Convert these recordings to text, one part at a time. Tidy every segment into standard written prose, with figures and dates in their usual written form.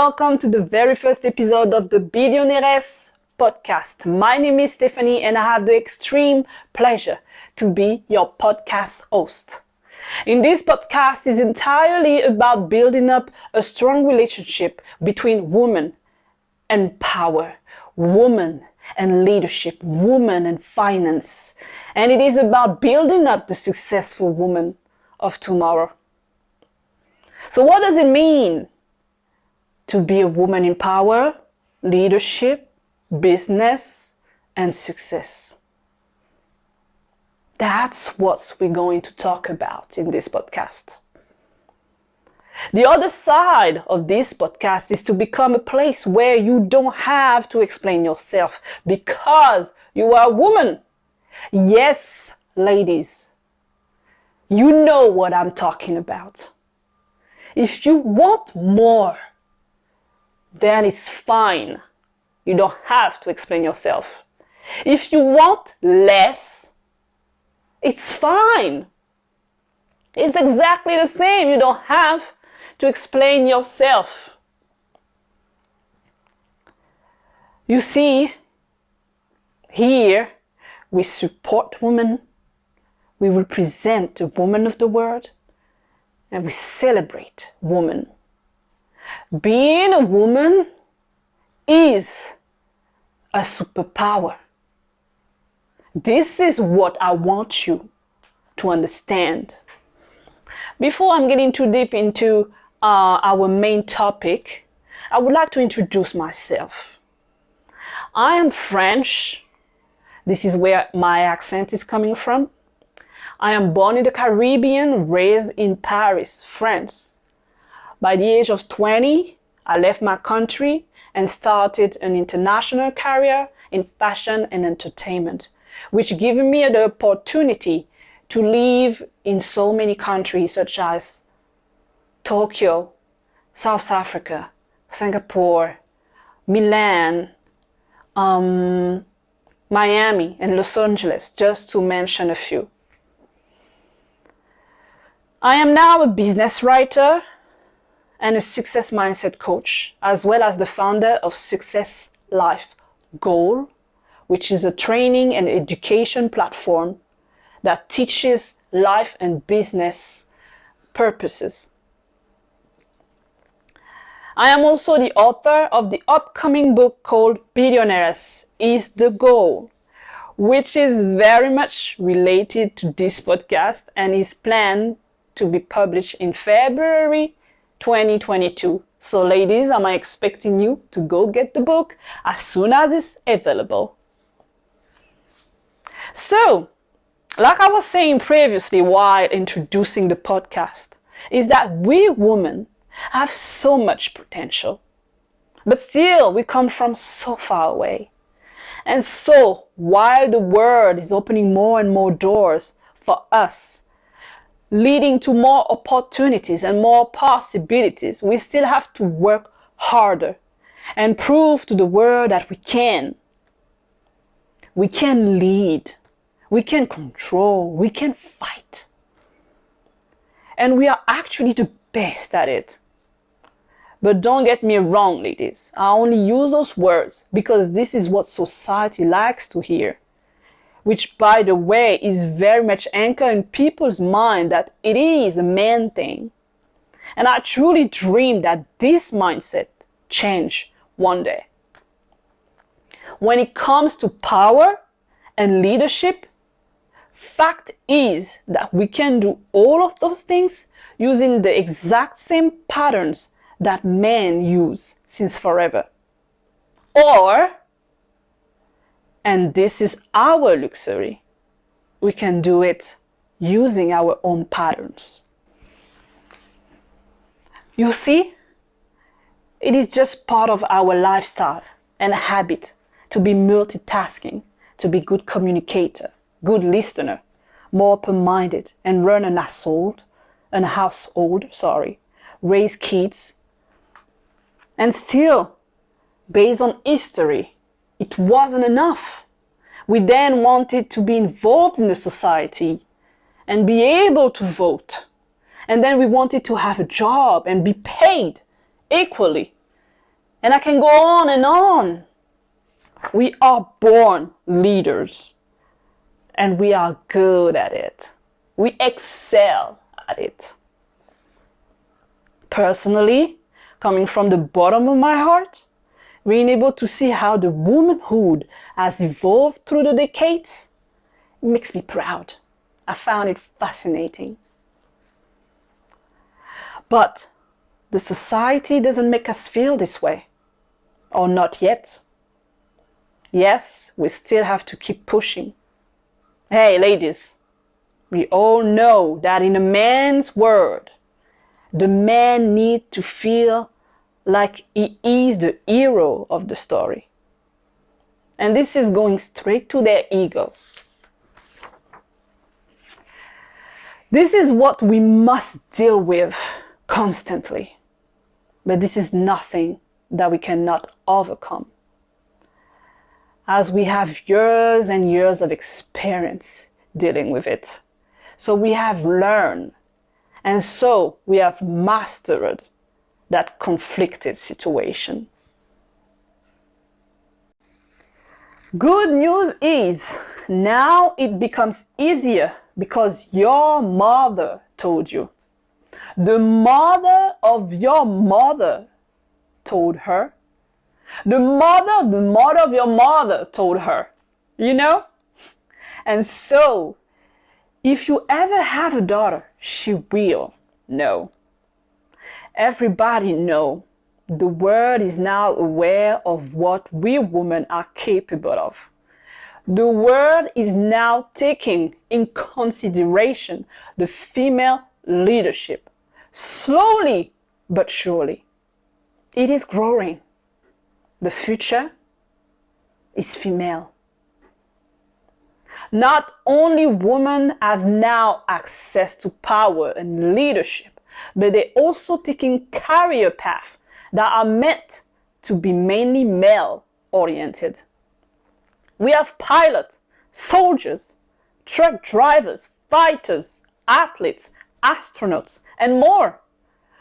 welcome to the very first episode of the Billionairess podcast. My name is Stephanie and I have the extreme pleasure to be your podcast host. In this podcast is entirely about building up a strong relationship between women and power, woman and leadership, woman and finance. And it is about building up the successful woman of tomorrow. So what does it mean to be a woman in power, leadership, business, and success? That's what we're going to talk about in this podcast. The other side of this podcast is to become a place where you don't have to explain yourself because you are a woman. Yes, ladies, you know what I'm talking about. If you want more, then it's fine. You don't have to explain yourself. If you want less, it's fine. It's exactly the same. You don't have to explain yourself. You see, here we support women, we represent the woman of the world, and we celebrate women. Being a woman is a superpower. This is what I want you to understand. Before I'm getting too deep into our main topic, I would like to introduce myself. I am French. This is where my accent is coming from. I am born in the Caribbean, raised in Paris, France. By the age of 20, I left my country and started an international career in fashion and entertainment, which gave me the opportunity to live in so many countries such as Tokyo, South Africa, Singapore, Milan, Miami, and Los Angeles, just to mention a few. I am now a business writer and a success mindset coach, as well as the founder of Success Life Goal, which is a training and education platform that teaches life and business purposes. I am also the author of the upcoming book called Billionairess is the Goal, which is very much related to this podcast and is planned to be published in February 2022. So ladies, I'm expecting you to go get the book as soon as it's available. So, like I was saying previously while introducing the podcast, is that we women have so much potential, but still we come from so far away. And so, while the world is opening more and more doors for us, leading to more opportunities and more possibilities, we still have to work harder and prove to the world that we can. We can lead, we can control, we can fight. And we are actually the best at it. But don't get me wrong, ladies. I only use those words because this is what society likes to hear, which, by the way, is very much anchored in people's mind that it is a man thing. And I truly dream that this mindset change one day. When it comes to power and leadership, fact is that we can do all of those things using the exact same patterns that men use since forever. Or, and this is our luxury, we can do it using our own patterns. You see, it is just part of our lifestyle and habit to be multitasking, to be good communicator, good listener, more open-minded, and run a household, raise kids. And still, based on history, it wasn't enough. We then wanted to be involved in the society and be able to vote. And then we wanted to have a job and be paid equally And I can go on and on. We are born leaders, and we are good at it. We excel at it. Personally, coming from the bottom of my heart, being able to see how the womanhood has evolved through the decades, it makes me proud. I found it fascinating. But the society doesn't make us feel this way, or not yet. Yes, we still have to keep pushing. Hey, ladies, we all know that in a man's world, the man needs to feel like he is the hero of the story. And this is going straight to their ego. This is what we must deal with constantly. But this is nothing that we cannot overcome, as we have years and years of experience dealing with it. So we have learned, and so we have mastered that conflicted situation. Good news is, now it becomes easier because your mother told you. The mother of your mother told her. The mother of your mother told her. You know? And so, if you ever have a daughter, she will know. Everybody know. The world is now aware of what we women are capable of. The world is now taking in consideration the female leadership. Slowly but surely. It is growing. The future is female. Not only women have now access to power and leadership, but they're also taking career paths that are meant to be mainly male-oriented. We have pilots, soldiers, truck drivers, fighters, athletes, astronauts, and more.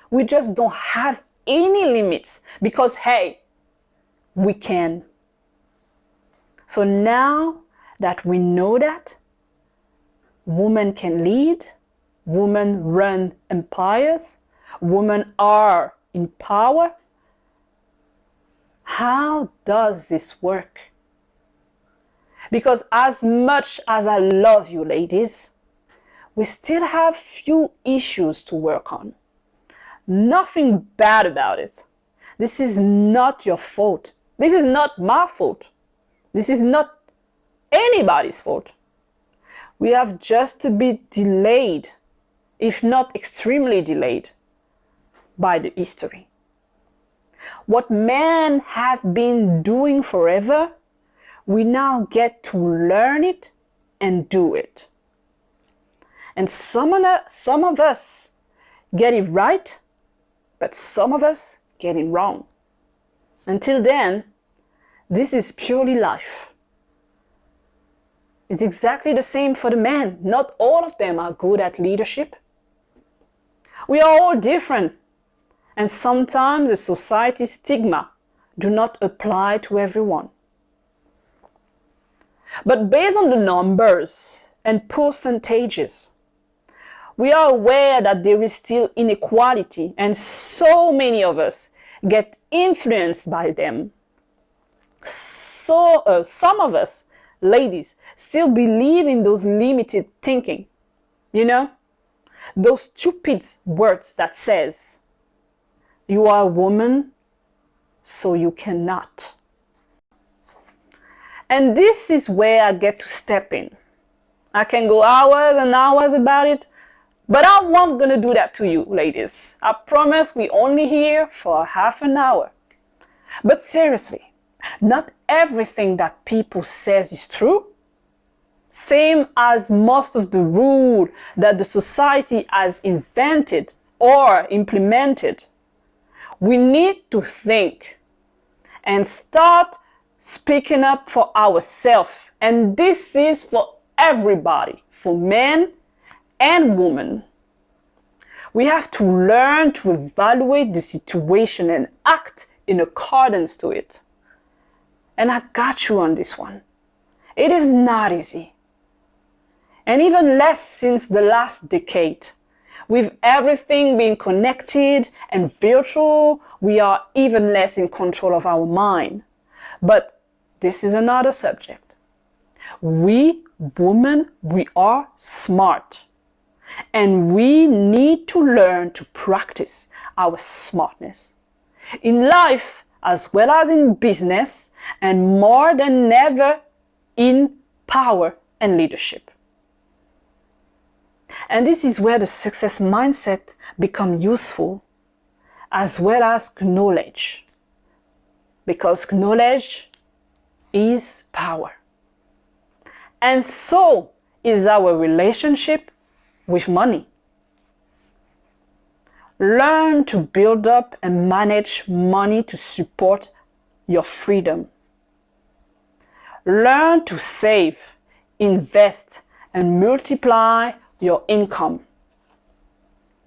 We just don't have any limits because, hey, we can. So now that we know that, women can lead, women run empires, women are in power. How does this work? Because as much as I love you, ladies, we still have few issues to work on. Nothing bad about it. This is not your fault. This is not my fault. This is not anybody's fault. We have just to be delayed, if not extremely delayed, by the history. What men have been doing forever, we now get to learn it and do it. And some of us get it right, but some of us get it wrong. Until then, this is purely life. It's exactly the same for the men. Not all of them are good at leadership. We are all different. And sometimes the society's stigma do not apply to everyone. But based on the numbers and percentages, we are aware that there is still inequality, and so many of us get influenced by them. So some of us, ladies, still believe in those limited thinking. You know, those stupid words that says, you are a woman, so you cannot. And this is where I get to step in. I can go hours and hours about it, but I'm not going to do that to you, ladies. I promise we only here for half an hour. But seriously, not everything that people says is true. Same as most of the rule that the society has invented or implemented. We need to think and start speaking up for ourselves. And this is for everybody, for men and women. We have to learn to evaluate the situation and act in accordance to it. And I got you on this one. It is not easy. And even less since the last decade. With everything being connected and virtual, we are even less in control of our mind. But this is another subject. We women, we are smart. And we need to learn to practice our smartness. In life, as well as in business, and more than ever in power and leadership. And this is where the success mindset becomes useful, as well as knowledge. Because knowledge is power. And so is our relationship with money. Learn to build up and manage money to support your freedom. Learn to save, invest, and multiply your income.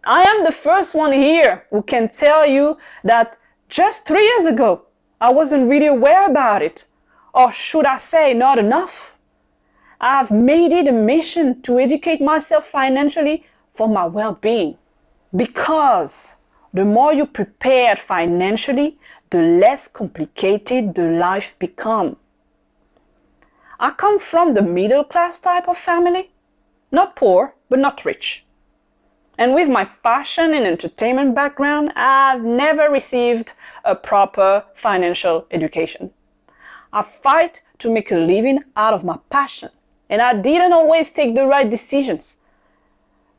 I am the first one here who can tell you that just 3 years ago, I wasn't really aware about it, or should I say, not enough. I've made it a mission to educate myself financially for my well-being. Because the more you prepare financially, the less complicated the life becomes. I come from the middle class type of family, not poor, but not rich. And with my fashion and entertainment background, I've never received a proper financial education. I fight to make a living out of my passion, and I didn't always take the right decisions.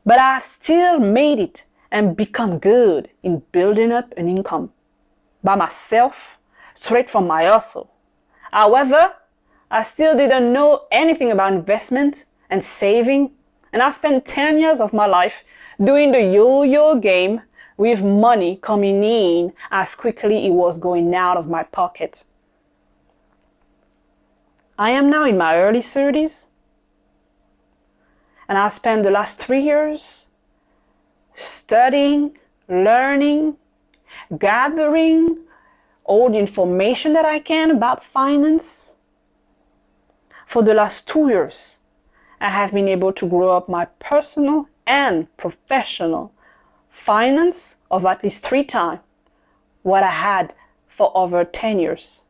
But I've still made it and become good in building up an income by myself, straight from my hustle. However, I still didn't know anything about investment and saving, and I spent 10 years of my life doing the yo-yo game with money coming in as quickly it was going out of my pocket. I am now in my early 30s, and I spent the last 3 years studying, learning, gathering all the information that I can about finance. For the last 2 years, I have been able to grow up my personal and professional finance of at least 3 times what I had for over 10 years.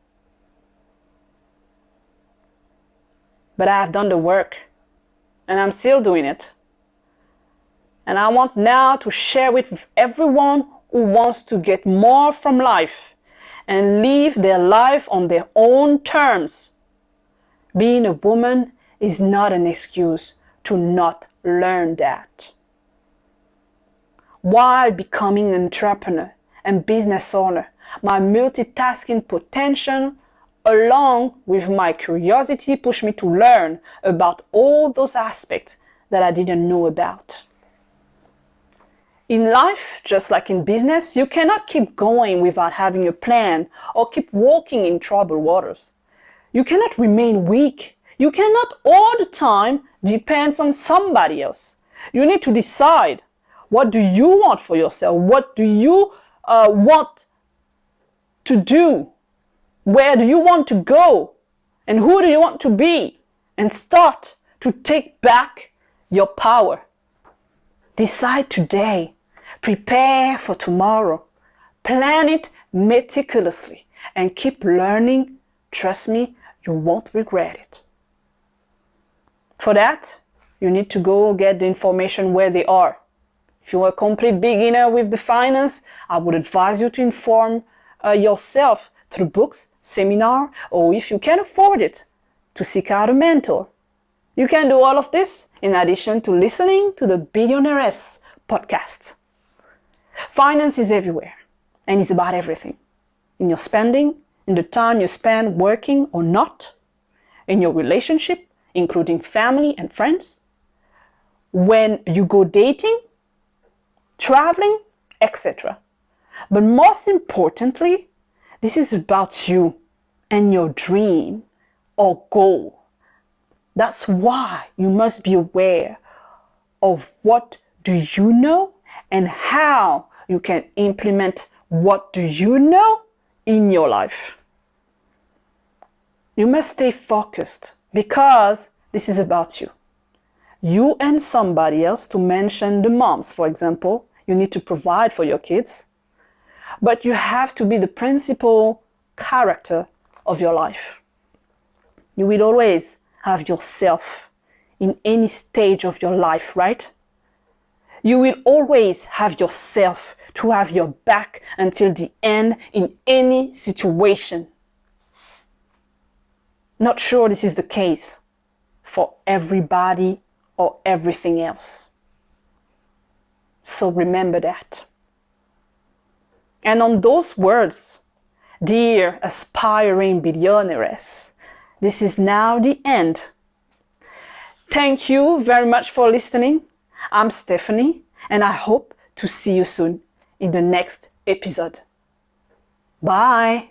But I have done the work, and I'm still doing it. And I want now to share with everyone who wants to get more from life and live their life on their own terms. Being a woman is not an excuse to not learn that. While becoming an entrepreneur and business owner, my multitasking potential along with my curiosity pushed me to learn about all those aspects that I didn't know about. In life, just like in business, you cannot keep going without having a plan or keep walking in troubled waters. You cannot remain weak. You cannot all the time depend on somebody else. You need to decide, what do you want for yourself? What do you want to do? Where do you want to go? And who do you want to be? And start to take back your power. Decide today. Prepare for tomorrow. Plan it meticulously and keep learning. Trust me, you won't regret it. For that, you need to go get the information where they are. If you're a complete beginner with the finance, I would advise you to inform yourself through books, seminar, or if you can afford it, to seek out a mentor. You can do all of this in addition to listening to the Billionairess podcast. Finance is everywhere, and it's about everything. In your spending, in the time you spend working or not, in your relationship, including family and friends, when you go dating, traveling, etc. But most importantly, this is about you and your dream or goal. That's why you must be aware of what do you know and how you can implement what do you know in your life. You must stay focused because this is about you. You and somebody else, to mention the moms, for example, you need to provide for your kids, but you have to be the principal character of your life. You will always have yourself in any stage of your life, right? You will always have yourself to have your back until the end in any situation. Not sure this is the case for everybody or everything else. So remember that. And on those words, dear aspiring billionairess, this is now the end. Thank you very much for listening. I'm Stephanie, and I hope to see you soon in the next episode. Bye.